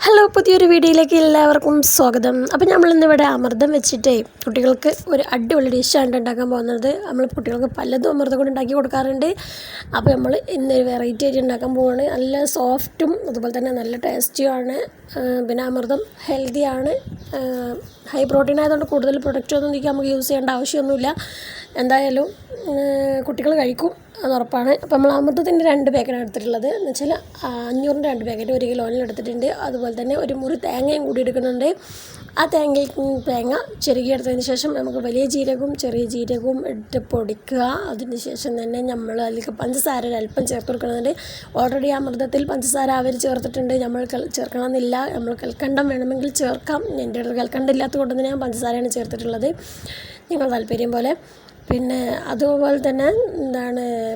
Hello, പുതിയൊരു വീഡിയോയിലേക്ക് എല്ലാവർക്കും സ്വാഗതം. അപ്പോൾ നമ്മളിന്നിവിടെ അമൃതം വെച്ചിട്ടേ കുട്ടികൾക്ക് ഒരു അടിപൊളി ഡിഷാണ് ഉണ്ടാക്കാൻ പോകുന്നത്. നമ്മൾ കുട്ടികൾക്ക് പലതും അമൃതം കൊണ്ട് ഉണ്ടാക്കി കൊടുക്കാറുണ്ട്. അപ്പോൾ നമ്മൾ ഇന്ന് വെറൈറ്റി ആയിട്ട് ഉണ്ടാക്കാൻ പോവുകയാണ്. നല്ല സോഫ്റ്റും അതുപോലെ തന്നെ നല്ല ടേസ്റ്റിയുമാണ്. പിന്നെ അമൃതം ഹെൽത്തിയാണ്, ഹൈ പ്രോട്ടീൻ ആയതുകൊണ്ട് കൂടുതൽ പ്രൊഡക്റ്റൊന്നും നമുക്ക് യൂസ് ചെയ്യേണ്ട ആവശ്യമൊന്നുമില്ല. എന്തായാലും കുട്ടികൾ കഴിക്കും, അത് ഉറപ്പാണ്. അപ്പോൾ നമ്മൾ അമൃതത്തിൻ്റെ 2 പാക്കറ്റാണ് എടുത്തിട്ടുള്ളത്. എന്ന് വെച്ചാൽ 500-ൻ്റെ 2 പാക്കറ്റ് 1 കിലോയിൽ എടുത്തിട്ടുണ്ട്. അതുപോലെ തന്നെ ഒരു മുറി തേങ്ങയും കൂടി എടുക്കുന്നുണ്ട്. ആ തേങ്ങ ചെറുകിയെടുത്തതിന് ശേഷം നമുക്ക് വലിയ ജീരകവും ചെറിയ ജീരകവും ഇട്ട് പൊടിക്കുക. അതിന് ശേഷം തന്നെ നമ്മൾ അതിലേക്ക് പഞ്ചസാര ഒരല്പം ചേർത്ത് കൊടുക്കുന്നുണ്ട്. ഓൾറെഡി അമൃതത്തിൽ പഞ്ചസാര അവർ ചേർത്തിട്ടുണ്ട്, നമ്മൾ ചേർക്കണമെന്നില്ല. നമ്മൾ കൽക്കണ്ടം വേണമെങ്കിൽ ചേർക്കാം. എൻ്റെ അടുത്ത് കൽക്കണ്ടം ഇല്ലാത്തത് കൊണ്ട് തന്നെ ഞാൻ പഞ്ചസാരയാണ് ചേർത്തിട്ടുള്ളത്, നിങ്ങൾ താല്പര്യം പോലെ. പിന്നെ അതുപോലെ തന്നെ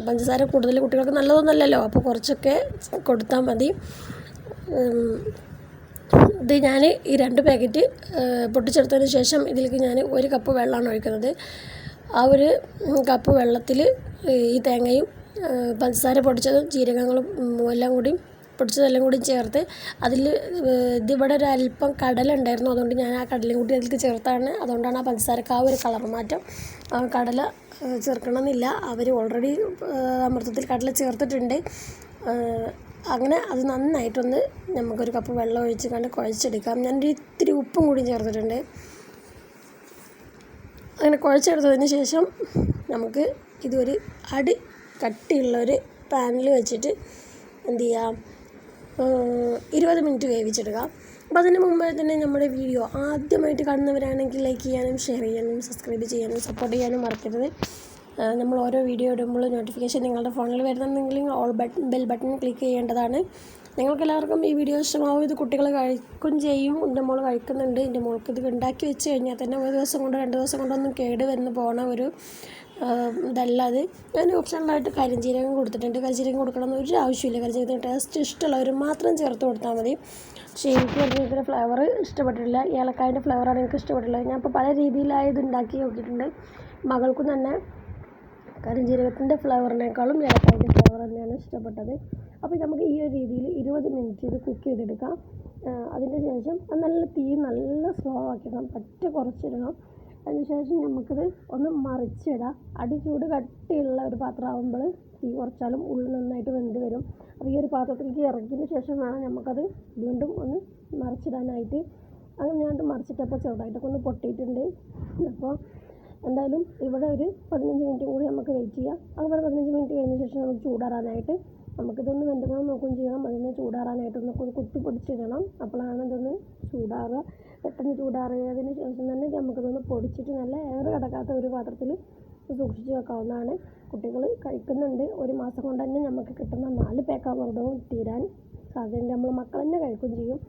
പഞ്ചസാര കൂടുതൽ കുട്ടികൾക്ക് നല്ലതൊന്നുമല്ലല്ലോ, അപ്പോൾ കുറച്ചൊക്കെ കൊടുത്താൽ മതി. ഇത് ഞാൻ ഈ 2 പാക്കറ്റ് പൊട്ടിച്ചെടുത്തതിന് ശേഷം ഇതിലേക്ക് ഞാൻ 1 കപ്പ് വെള്ളമാണ് ഒഴിക്കുന്നത്. ആ 1 കപ്പ് വെള്ളത്തിൽ ഈ തേങ്ങയും പഞ്ചസാര പൊടിച്ചതും ജീരകങ്ങളും പൊടിച്ചതെല്ലാം കൂടി ചേർത്ത് ഇതിവിടെ ഒരല്പം കടല ഉണ്ടായിരുന്നു, അതുകൊണ്ട് ഞാൻ ആ കടലയും കൂടി അതിലേക്ക് ചേർത്താണ്. അതുകൊണ്ടാണ് ആ പഞ്ചസാരക്ക് ആ ഒരു കളർ മാറ്റം. കടല ചേർക്കണമെന്നില്ല, അവർ ഓൾറെഡി അമൃതത്തിൽ കടല ചേർത്തിട്ടുണ്ട്. അങ്ങനെ അത് നന്നായിട്ടൊന്ന് നമുക്കൊരു കപ്പ് വെള്ളം ഒഴിച്ച് കണ്ട് കുഴച്ചെടുക്കാം. ഞാനൊരു ഇത്തിരി ഉപ്പും കൂടി ചേർത്തിട്ടുണ്ട്. അങ്ങനെ കുഴച്ചെടുത്തതിന് ശേഷം നമുക്ക് ഇതൊരു കട്ടിയുള്ളൊരു പാനിൽ വെച്ചിട്ട് എന്ത് ചെയ്യാം, 20 മിനിറ്റ് വേവിച്ചെടുക്കാം. അപ്പോൾ അതിന് മുമ്പേ തന്നെ നമ്മുടെ വീഡിയോ ആദ്യമായിട്ട് കാണുന്നവരാണെങ്കിൽ ലൈക്ക് ചെയ്യാനും ഷെയർ ചെയ്യാനും സബ്സ്ക്രൈബ് ചെയ്യാനും സപ്പോർട്ട് ചെയ്യാനും മറക്കരുത്. നമ്മൾ ഓരോ വീഡിയോ ഇടുമ്പോൾ നോട്ടിഫിക്കേഷൻ നിങ്ങളുടെ ഫോണിൽ വരുന്നുണ്ടെങ്കിൽ ബെൽ ബട്ടൺ ക്ലിക്ക് ചെയ്യേണ്ടതാണ്. നിങ്ങൾക്കെല്ലാവർക്കും ഈ വീഡിയോ ഇഷ്ടമാവും. ഇത് കുട്ടികൾ കഴിക്കും ചെയ്യും. എൻ്റെ മോൾ കഴിക്കുന്നുണ്ട്. എൻ്റെ മോൾക്ക് ഇത് ഉണ്ടാക്കി വെച്ച് കഴിഞ്ഞാൽ തന്നെ 1 ദിവസം കൊണ്ടോ 2 ദിവസം കൊണ്ടൊന്നും കേട് വന്ന് പോകണ ഒരു ഇതല്ലാതെ ഞാൻ ഓപ്ഷണലായിട്ട് കരിഞ്ജീരകം കൊടുത്തിട്ടുണ്ട്. കരിഞ്ജീരകം കൊടുക്കണമെന്ന് ഒരു ആവശ്യമില്ല. കരിഞ്ജീരകത്തിൻ്റെ ടേസ്റ്റ് ഇഷ്ടമുള്ളവർ മാത്രം ചേർത്ത് കൊടുത്താൽ മതി. പക്ഷേ എനിക്ക് കരിഞ്ജീരകത്തിൻ്റെ ഫ്ലേവർ ഇഷ്ടപ്പെട്ടിട്ടില്ല, ഏലക്കായൻ്റെ ഫ്ലേവറാണ് എനിക്ക് ഇഷ്ടപ്പെട്ടിട്ടുള്ളത്. ഞാൻ ഇപ്പോൾ പല രീതിയിലായി ഇത് ഉണ്ടാക്കി നോക്കിയിട്ടുണ്ട്. മകൾക്കും തന്നെ കരിഞ്ജീരകത്തിൻ്റെ ഫ്ലേവറിനേക്കാളും ഏലക്കായൻ്റെ ഫ്ലേവർ തന്നെയാണ് ഇഷ്ടപ്പെട്ടത്. അപ്പോൾ നമുക്ക് ഈ ഒരു രീതിയിൽ 20 മിനിറ്റ് ഇത് കുക്ക് ചെയ്തെടുക്കാം. അതിന് ശേഷം നല്ല സ്ലോ ആക്കണം, പറ്റ കുറച്ചിടണം. അതിനുശേഷം നമുക്കിത് ഒന്ന് മറിച്ചിടാം. അടിചൂട് കട്ടിയുള്ള ഒരു പാത്രമാകുമ്പോൾ തീ കുറച്ചാലും ഉള്ളിൽ നന്നായിട്ട് വെന്ത് വരും. അപ്പോൾ ഈ ഒരു പാത്രത്തിലേക്ക് ഇറക്കിയതിന് ശേഷം വേണം നമുക്കത് വീണ്ടും ഒന്ന് മറിച്ചിടാനായിട്ട്. അങ്ങനെ ഞാൻ മറിച്ചിട്ടപ്പോൾ ചെറുതായിട്ടൊക്കെ ഒന്ന് പൊട്ടിയിട്ടുണ്ട്. അപ്പോൾ എന്തായാലും ഇവിടെ ഒരു 15 മിനിറ്റ് കൂടി നമുക്ക് വെയിറ്റ് ചെയ്യാം. അതുപോലെ 15 മിനിറ്റ് കഴിഞ്ഞ ശേഷം നമുക്ക് ചൂടാറാനായിട്ട് നമുക്കിതൊന്ന് വെന്തുകൊണ്ട് നോക്കുകയും ചെയ്യണം. അതിനെ ചൂടാറാനായിട്ടൊന്ന് കുത്തി പൊടിച്ചിടണം. അപ്പോഴാണ് ഇതൊന്ന് ചൂടാറുക. പെട്ടെന്ന് ചൂടാറിയതിന് ശേഷം തന്നെ നമുക്കിതൊന്ന് പൊടിച്ചിട്ട് നല്ല എയർ കിടക്കാത്ത ഒരു പാത്രത്തിൽ സൂക്ഷിച്ച് വെക്കാവുന്നതാണ്. കുട്ടികൾ കഴിക്കുന്നുണ്ട്. 1 മാസം കൊണ്ട് തന്നെ നമുക്ക് കിട്ടുന്ന 4 പാക്ക് അമൃതവും തീരാൻ സാധ്യതയുണ്ട്. നമ്മൾ മക്കൾ തന്നെ കഴിക്കുകയും ചെയ്യും.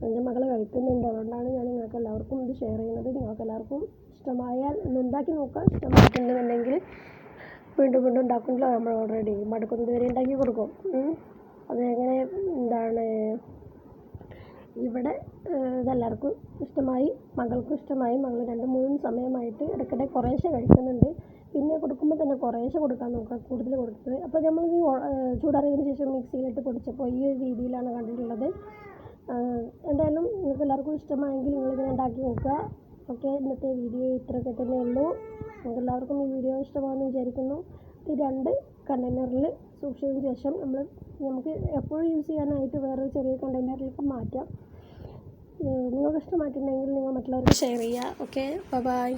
എൻ്റെ മകൾ കഴിക്കുന്നുണ്ട്, അതുകൊണ്ടാണ് ഞാൻ നിങ്ങൾക്ക് എല്ലാവർക്കും ഇത് ഷെയർ ചെയ്യുന്നത്. നിങ്ങൾക്ക് എല്ലാവർക്കും ഇഷ്ടമായാൽ ഒന്ന് ഉണ്ടാക്കി നോക്കാം. ഇഷ്ടമായിട്ടുണ്ടെന്നുണ്ടെങ്കിൽ വീണ്ടും ഉണ്ടാക്കുമല്ലോ. നമ്മൾ ഓൾറെഡി മടുക്കുന്നത് വരെ ഉണ്ടാക്കി കൊടുക്കും. അതെങ്ങനെ ഇവിടെ ഇതെല്ലാവർക്കും ഇഷ്ടമായി, മകൾക്കും ഇഷ്ടമായി. മകൾ 2-3 സമയമായിട്ട് ഇടയ്ക്കിടെ കുറേശ്ശെ കഴിക്കുന്നുണ്ട്. പിന്നെ കൊടുക്കുമ്പോൾ തന്നെ കുറേശ്ശെ കൊടുക്കാൻ നോക്കുക, കൂടുതൽ കൊടുക്കുന്നത്. അപ്പോൾ നമ്മൾ ചൂടാറിയതിന് ശേഷം മിക്സിയിലിട്ട് പൊടിച്ചപ്പോൾ ഈ ഒരു രീതിയിലാണ് കണ്ടിട്ടുള്ളത്. എന്തായാലും നിങ്ങൾക്ക് എല്ലാവർക്കും ഇഷ്ടമായെങ്കിൽ നിങ്ങളിങ്ങനെ ഉണ്ടാക്കി നോക്കുക. ഓക്കെ, ഇന്നത്തെ വീഡിയോ ഇത്രയൊക്കെ തന്നെ ഉള്ളൂ. നിങ്ങൾക്ക് എല്ലാവർക്കും ഈ വീഡിയോ ഇഷ്ടമാണെന്ന് വിചാരിക്കുന്നു. ഈ 2 കണ്ടെയ്നറിൽ സൂക്ഷിച്ചതിന് ശേഷം നമുക്ക് എപ്പോഴും യൂസ് ചെയ്യാനായിട്ട് വേറൊരു ചെറിയ കണ്ടെയ്നറിലേക്ക് മാറ്റാം. നിങ്ങൾക്ക് ഇഷ്ടമായിട്ടുണ്ടെങ്കിൽ നിങ്ങൾ മറ്റുള്ളവർക്ക് ഷെയർ ചെയ്യുക. Okay, by.